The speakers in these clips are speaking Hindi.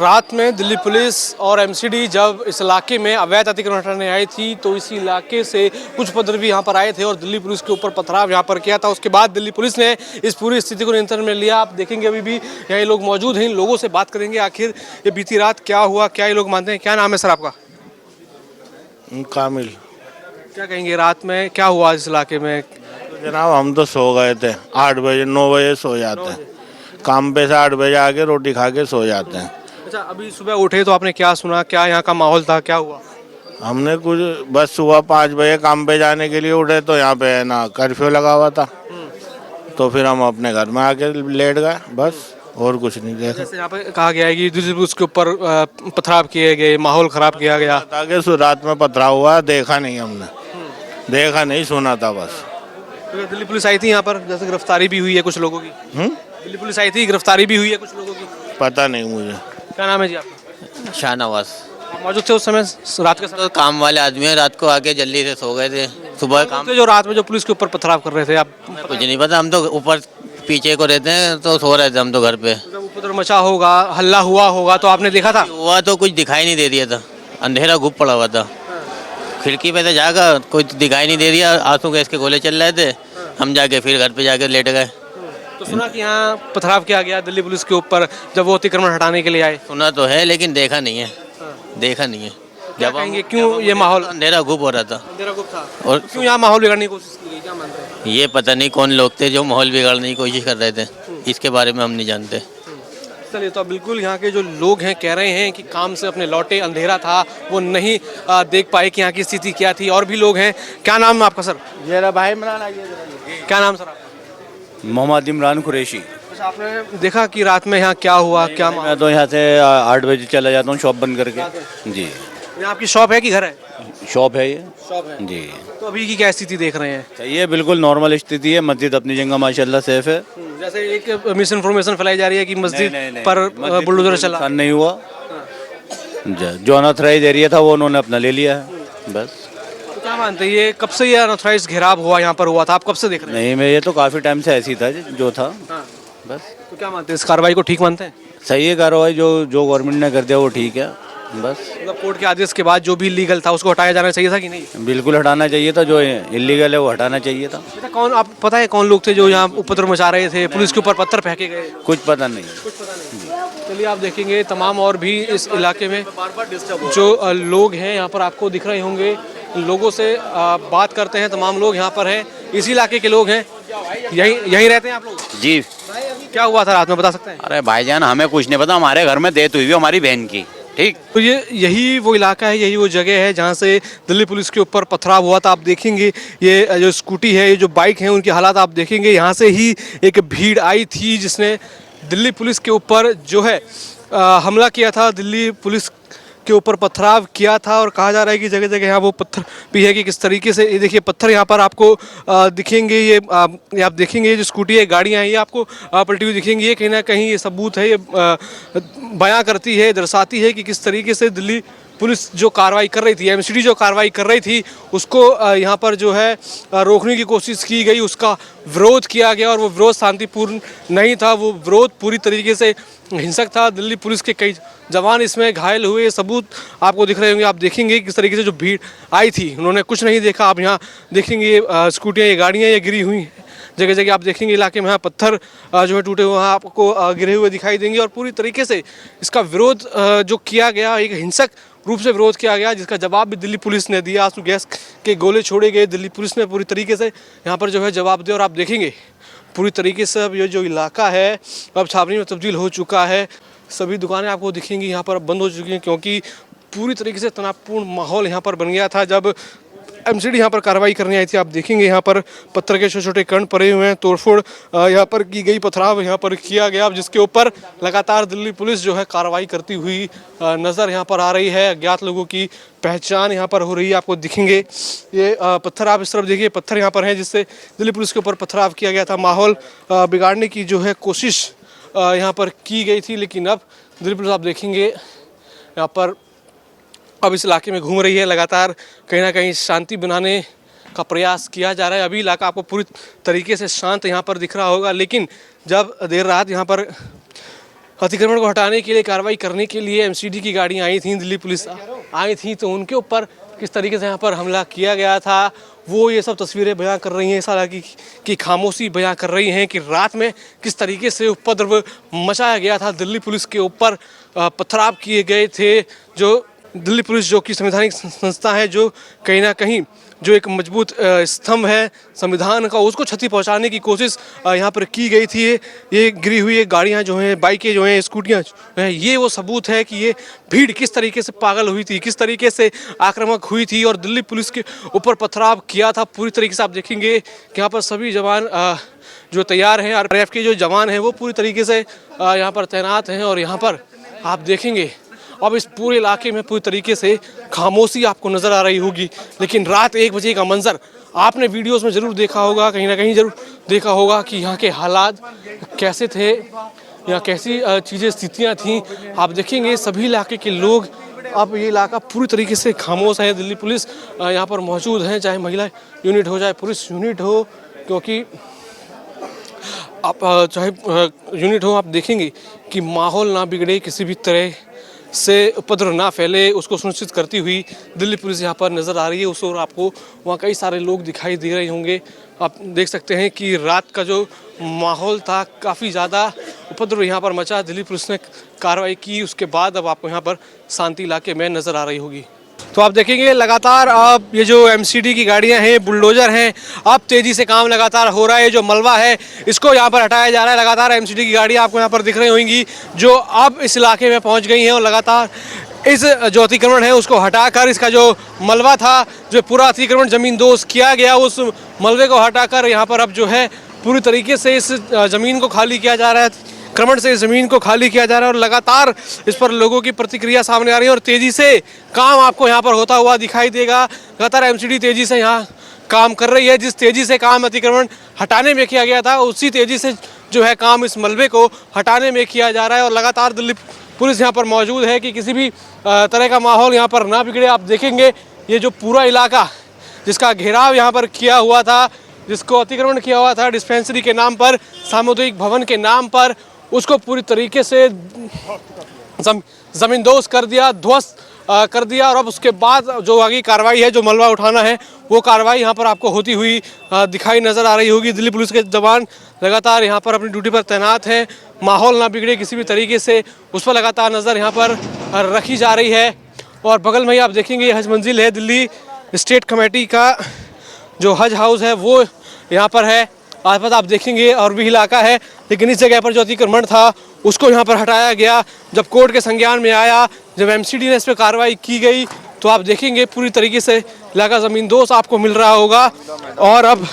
रात में दिल्ली पुलिस और एमसीडी जब इस इलाके में अवैध अतिक्रमण हटाने आई थी तो इसी इलाके से कुछ उपद्रवी यहाँ पर आए थे और दिल्ली पुलिस के ऊपर पथराव यहाँ पर किया था। उसके बाद दिल्ली पुलिस ने इस पूरी स्थिति को नियंत्रण में लिया। आप देखेंगे अभी भी यहाँ लोग मौजूद हैं, इन लोगों से बात करेंगे आखिर ये बीती रात क्या हुआ, क्या ये लोग मानते हैं। क्या नाम है सर आपका? कामिल। क्या कहेंगे, रात में क्या हुआ इस इलाके में? जनाब हम तो सो गए थे, 8 बजे 9 बजे सो जाते हैं। काम पे से 8 बजे आके रोटी खा के सो जाते हैं। अच्छा, अभी सुबह उठे तो आपने क्या सुना, क्या यहाँ का माहौल था, क्या हुआ? हमने कुछ बस सुबह 5 बजे काम पे जाने के लिए उठे तो यहाँ पे है ना कर्फ्यू लगा हुआ था, तो फिर हम अपने घर में आके लेट गए, बस और कुछ नहीं देखा। जैसे यहाँ पे कहा गया है कि दिल्ली पुलिस के ऊपर पथराव किए गए, माहौल खराब किया गया। ताकि रात में पथराव हुआ, देखा नहीं हमने, देखा नहीं, सुना था बस। तो दिल्ली पुलिस आई थी यहाँ पर, जैसे गिरफ्तारी भी हुई है कुछ लोगों की? दिल्ली पुलिस आई थी, गिरफ्तारी भी हुई है कुछ लोगों की? पता नहीं मुझे। क्या नाम है जी आपका? शाहनवाज। आप मौजूद थे उस समय रात के समय? तो काम वाले आदमी हैं, रात को आके जल्दी से सो गए थे, सुबह काम। तो जो रात में जो पुलिस के ऊपर पथराव कर रहे थे, आप कुछ नहीं पता, हम तो ऊपर पीछे को रहते हैं तो सो रहे थे हम तो घर पे। जब उपद्रव मचा होगा, हल्ला हुआ होगा तो आपने देखा था? हुआ तो कुछ दिखाई नहीं दे रहा था, अंधेरा घुप पड़ा हुआ था। खिड़की पे से जाकर कुछ दिखाई नहीं दे रहा, आंसू गैस के गोले चल रहे थे। हम जाके फिर घर पे जाके लेट गए। तो सुना कि यहाँ पथराव किया गया दिल्ली पुलिस के ऊपर जब वो अतिक्रमण हटाने के लिए आए? सुना तो है लेकिन देखा नहीं है, देखा नहीं है। क्या कहेंगे, क्यों ये माहौल अंधेरा घुप हो रहा था अंधेरा गुप्त था और क्यों यहाँ माहौल बिगाड़ने की कोशिश की गई, क्या मानते हैं? ये पता नहीं कौन लोग थे जो माहौल बिगाड़ने की कोशिश कर रहे थे, इसके बारे में हम नहीं जानते। चलिए, तो बिल्कुल यहाँ के जो लोग हैं कह रहे हैं कि काम से अपने लौटे, अंधेरा था, वो नहीं देख पाए कि यहाँ की स्थिति क्या थी। और भी लोग हैं। क्या नाम है आपका सर? मेरा भाई इमरान। क्या नाम सर आपका? मोहम्मद इमरान कुरैशी। अच्छा, आपने देखा कि रात में यहाँ क्या हुआ, क्या मैं तो यहाँ से 8 बजे चला जाता हूँ शॉप बंद करके। जी, ये आपकी शॉप है कि घर है? शॉप है ये। शॉप है जी, तो अभी की क्या स्थिति देख रहे हैं? सही है, बिल्कुल नॉर्मल स्थिति है। मस्जिद अपनी जगह माशाल्लाह सेफ है। जैसे एक मिस इन्फॉर्मेशन फैलाई जा रही है कि मस्जिद पर बुलडोजर चला। नुकसान नहीं हुआ। जो अनऑथराइज एरिया था वो उन्होंने अपना ले लिया है बस। तो क्या मानते हैं, ये कब से ये अनऑथराइज घेराव हुआ यहाँ पर हुआ था, आप कब से देख रहे हैं? नहीं, मैं ये तो काफ़ी टाइम से ऐसी था जो था बस। तो क्या मानते हैं, इस कार्रवाई को ठीक मानते हैं? सही है कार्रवाई, जो गवर्नमेंट ने कर दिया वो ठीक है बस। मतलब कोर्ट के आदेश के बाद जो भी लीगल था उसको हटाया जाना चाहिए था कि नहीं? बिल्कुल हटाना चाहिए था, जो इलीगल है वो हटाना चाहिए था। अच्छा, कौन, आप पता है कौन लोग थे जो यहाँ उपद्रव मचा रहे थे, पुलिस के ऊपर पत्थर फेंके गए? कुछ पता नहीं। कुछ पता नहीं। चलिए, आप देखेंगे तमाम और भी इस इलाके में जो लोग हैं यहाँ पर आपको दिख रहे होंगे। लोगों से बात करते हैं, तमाम लोग यहाँ पर हैं, इसी इलाके के लोग हैं। यहीं रहते हैं आप लोग? जी। क्या हुआ था रात में, बता सकते हैं? अरे भाईजान हमें कुछ नहीं पता, हमारे घर में डेथ हुई है हमारी बहन की। ठीक, तो यही वो इलाका है, यही वो जगह है जहाँ से दिल्ली पुलिस के ऊपर पथराव हुआ था। आप देखेंगे ये जो स्कूटी है, ये जो बाइक है, उनके हालात आप देखेंगे। यहाँ से ही एक भीड़ आई थी जिसने दिल्ली पुलिस के ऊपर जो है हमला किया था, दिल्ली पुलिस के ऊपर पथराव किया था। और कहा जा रहा है कि जगह जगह यहाँ वो पत्थर भी है कि किस तरीके से, ये देखिए पत्थर यहाँ पर आपको दिखेंगे। ये आप देखेंगे ये जो स्कूटी है, गाड़ियाँ हैं, ये आपको पलटी हुई दिखेंगी। ये कहीं ना कहीं ये सबूत है, ये बयां करती है, दर्शाती है कि किस तरीके से दिल्ली पुलिस जो कार्रवाई कर रही थी, एमसीडी जो कार्रवाई कर रही थी, उसको यहाँ पर जो है रोकने की कोशिश की गई, उसका विरोध किया गया। और वो विरोध शांतिपूर्ण नहीं था, वो विरोध पूरी तरीके से हिंसक था। दिल्ली पुलिस के कई जवान इसमें घायल हुए, सबूत आपको दिख रहे होंगे। आप देखेंगे किस तरीके से जो भीड़ आई थी, उन्होंने कुछ नहीं देखा। आप यहाँ देखेंगे ये स्कूटियाँ, ये गाड़ियाँ, ये गिरी हुई हैं जगह जगह। आप देखेंगे इलाके में यहाँ पत्थर जो है टूटे हुए वहाँ आपको गिरे हुए दिखाई देंगे। और पूरी तरीके से इसका विरोध जो किया गया, एक हिंसक रूप से विरोध किया गया, जिसका जवाब भी दिल्ली पुलिस ने दिया। आंसू गैस के गोले छोड़े गए, दिल्ली पुलिस ने पूरी तरीके से यहाँ पर जो है जवाब दिया। और आप देखेंगे पूरी तरीके से अब ये जो इलाका है अब छावनी में तब्दील हो चुका है। सभी दुकानें आपको दिखेंगी यहाँ पर अब बंद हो चुकी हैं, क्योंकि पूरी तरीके से तनावपूर्ण माहौल यहाँ पर बन गया था जब एमसीडी यहाँ पर कार्रवाई करने आई थी। आप देखेंगे यहाँ पर पत्थर के छोटे छोटे कण पड़े हुए हैं, तोड़फोड़ यहाँ पर की गई, पथराव यहाँ पर किया गया, जिसके ऊपर लगातार दिल्ली पुलिस जो है कार्रवाई करती हुई नज़र यहाँ पर आ रही है। अज्ञात लोगों की पहचान यहाँ पर हो रही है, आपको दिखेंगे ये पत्थर, आप इस तरफ देखिए पत्थर यहाँ पर हैं जिससे दिल्ली पुलिस के ऊपर पथराव किया गया था। माहौल बिगाड़ने की जो है कोशिश यहाँ पर की गई थी, लेकिन अब दिल्ली पुलिस आप देखेंगे यहाँ पर अब इस इलाके में घूम रही है, लगातार कहीं ना कहीं शांति बनाने का प्रयास किया जा रहा है। अभी इलाका आपको पूरी तरीके से शांत यहाँ पर दिख रहा होगा, लेकिन जब देर रात यहाँ पर अतिक्रमण को हटाने के लिए कार्रवाई करने के लिए एमसीडी की गाड़ियाँ आई थी, दिल्ली पुलिस आई थी, तो उनके ऊपर किस तरीके से यहाँ पर हमला किया गया था वो ये सब तस्वीरें बयां कर रही हैं। इस हालांकि की खामोशी बयां कर रही हैं कि रात में किस तरीके से उपद्रव मचाया गया था, दिल्ली पुलिस के ऊपर पथराव किए गए थे। जो दिल्ली पुलिस जो कि संवैधानिक संस्था है, जो कहीं ना कहीं जो एक मजबूत स्तंभ है संविधान का, उसको क्षति पहुंचाने की कोशिश यहाँ पर की गई थी। ये गिरी हुई गाड़ियाँ जो हैं, बाइकें जो हैं, स्कूटियाँ जो हैं, ये वो सबूत है कि ये भीड़ किस तरीके से पागल हुई थी, किस तरीके से आक्रामक हुई थी और दिल्ली पुलिस के ऊपर पथराव किया था। पूरी तरीके से आप देखेंगे कि यहाँ पर सभी जवान जो तैयार हैं, आरपीएफ के जो जवान हैं वो पूरी तरीके से यहाँ पर तैनात हैं। और यहाँ पर आप देखेंगे अब इस पूरे इलाके में पूरी तरीके से खामोशी आपको नज़र आ रही होगी। लेकिन रात 1 बजे का मंजर आपने वीडियोस में ज़रूर देखा होगा, कहीं ना कहीं ज़रूर देखा होगा कि यहाँ के हालात कैसे थे, यहाँ कैसी चीज़ें स्थितियाँ थीं। आप देखेंगे सभी इलाके के लोग, अब ये इलाका पूरी तरीके से खामोश है। दिल्ली पुलिस यहाँ पर मौजूद है, चाहे महिला यूनिट हो, चाहे पुलिस यूनिट हो, क्योंकि आप चाहे यूनिट हो, आप देखेंगे कि माहौल ना बिगड़े, किसी भी तरह से उपद्रव ना फैले, उसको सुनिश्चित करती हुई दिल्ली पुलिस यहाँ पर नज़र आ रही है। उस ओर आपको वहाँ कई सारे लोग दिखाई दे रहे होंगे। आप देख सकते हैं कि रात का जो माहौल था, काफ़ी ज़्यादा उपद्रव यहाँ पर मचा। दिल्ली पुलिस ने कार्रवाई की, उसके बाद अब आपको यहाँ पर शांति इलाके में नज़र आ रही होगी। तो आप देखेंगे लगातार अब ये जो एमसीडी की गाड़ियां हैं, बुलडोजर हैं, अब तेज़ी से काम लगातार हो रहा है। जो मलबा है इसको यहाँ पर हटाया जा रहा है। लगातार एमसीडी की गाड़ियां आपको यहाँ पर दिख रही होंगी जो अब इस इलाके में पहुँच गई हैं और लगातार इस जो अतिक्रमण है उसको हटाकर, इसका जो मलबा था, जो पूरा अतिक्रमण ज़मींदोज़ किया गया, उस मलबे को हटाकर यहाँ पर अब जो है पूरी तरीके से इस ज़मीन को खाली किया जा रहा है। क्रमण से इस ज़मीन को खाली किया जा रहा है और लगातार इस पर लोगों की प्रतिक्रिया सामने आ रही है और तेज़ी से काम आपको यहाँ पर होता हुआ दिखाई देगा। लगातार एमसीडी तेज़ी से यहाँ काम कर रही है। जिस तेज़ी से काम अतिक्रमण हटाने में किया गया था, उसी तेज़ी से जो है काम इस मलबे को हटाने में किया जा रहा है। और लगातार दिल्ली पुलिस यहाँ पर मौजूद है कि किसी भी तरह का माहौल यहाँ पर ना बिगड़े। आप देखेंगे ये जो पूरा इलाका जिसका घेराव यहाँ पर किया हुआ था, जिसको अतिक्रमण किया हुआ था डिस्पेंसरी के नाम पर, सामुदायिक भवन के नाम पर, उसको पूरी तरीके से ज़मींदोज़ कर दिया, ध्वस्त कर दिया। और अब उसके बाद जो आगे कार्रवाई है, जो मलबा उठाना है, वो कार्रवाई यहाँ पर आपको होती हुई दिखाई नज़र आ रही होगी। दिल्ली पुलिस के जवान लगातार यहाँ पर अपनी ड्यूटी पर तैनात हैं। माहौल ना बिगड़े किसी भी तरीके से, उस पर लगातार नज़र यहाँ पर रखी जा रही है। और बगल में ही आप देखेंगे हज मंजिल है, दिल्ली स्टेट कमेटी का जो हज हाउस है वो यहाँ पर है। आसपास आप देखेंगे और भी इलाका है, लेकिन इस जगह पर जो अतिक्रमण था उसको यहाँ पर हटाया गया। जब कोर्ट के संज्ञान में आया, जब एमसीडी ने इस पर कार्रवाई की गई, तो आप देखेंगे पूरी तरीके से इलाका ज़मींदोज़ आपको मिल रहा होगा। और अब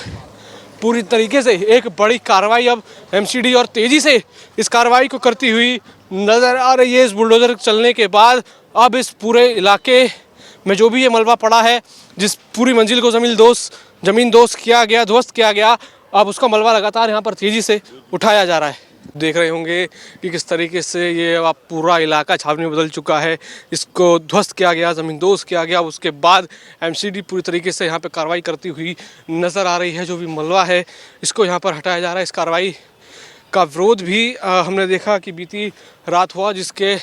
पूरी तरीके से एक बड़ी कार्रवाई अब एमसीडी और तेज़ी से इस कार्रवाई को करती हुई नज़र आ रही है। इस बुलडोज़र चलने के बाद अब इस पूरे इलाके में जो भी ये मलबा पड़ा है, जिस पूरी मंजिल को ज़मींदोज़ किया गया, ध्वस्त किया गया, अब उसका मलबा लगातार यहाँ पर तेज़ी से उठाया जा रहा है। देख रहे होंगे कि किस तरीके से ये अब पूरा इलाका छावनी में बदल चुका है। इसको ध्वस्त किया गया, ज़मींदोज़ किया गया। उसके बाद एमसीडी पूरी तरीके से यहाँ पे कार्रवाई करती हुई नज़र आ रही है। जो भी मलबा है इसको यहाँ पर हटाया जा रहा है। इस कार्रवाई का विरोध भी हमने देखा कि बीती रात हुआ, जिसके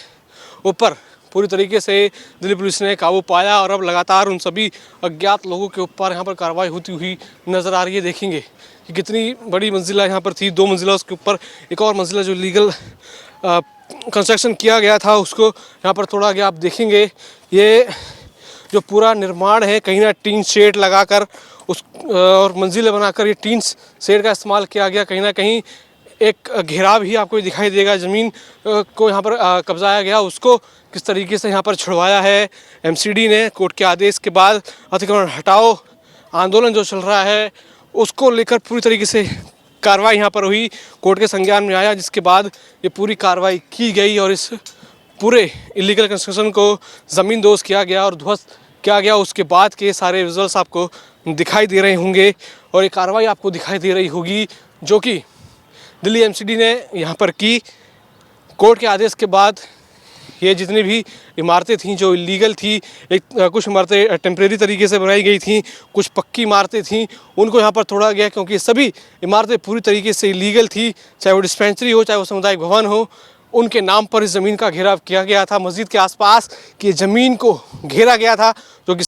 ऊपर पूरी तरीके से दिल्ली पुलिस ने काबू पाया। और अब लगातार उन सभी अज्ञात लोगों के ऊपर यहाँ पर कार्रवाई होती हुई नज़र आ रही है। देखेंगे कि कितनी बड़ी मंजिला यहाँ पर थी, 2 मंजिला, उसके ऊपर एक और मंजिला जो लीगल कंस्ट्रक्शन किया गया था उसको यहाँ पर तोड़ा गया। आप देखेंगे ये जो पूरा निर्माण है, कहीं ना टीन शेड लगाकर उस और मंजिलें बनाकर ये टीन शेड का इस्तेमाल किया गया। कहीं ना कहीं एक घेराव भी आपको दिखाई देगा। ज़मीन को यहाँ पर कब्जाया गया, उसको किस तरीके से यहाँ पर छुड़वाया है एमसीडी ने। कोर्ट के आदेश के बाद अतिक्रमण हटाओ आंदोलन जो चल रहा है उसको लेकर पूरी तरीके से कार्रवाई यहाँ पर हुई, कोर्ट के संज्ञान में आया, जिसके बाद ये पूरी कार्रवाई की गई और इस पूरे इलीगल कंस्ट्रक्शन को ज़मींदोज़ किया गया और ध्वस्त किया गया। उसके बाद के सारे रिजल्ट्स आपको दिखाई दे रहे होंगे और ये कार्रवाई आपको दिखाई दे रही होगी जो कि दिल्ली एमसीडी ने यहाँ पर की। कोर्ट के आदेश के बाद ये जितनी भी इमारतें थीं जो इलीगल थी, कुछ इमारतें टेम्परेरी तरीके से बनाई गई थीं, कुछ पक्की इमारतें थीं, उनको यहाँ पर तोड़ा गया क्योंकि सभी इमारतें पूरी तरीके से इलीगल थी। चाहे वो डिस्पेंसरी हो, चाहे वो सामुदायिक भवन हो, उनके नाम पर इस ज़मीन का घेराव किया गया था। मस्जिद के आसपास की ज़मीन को घेरा गया था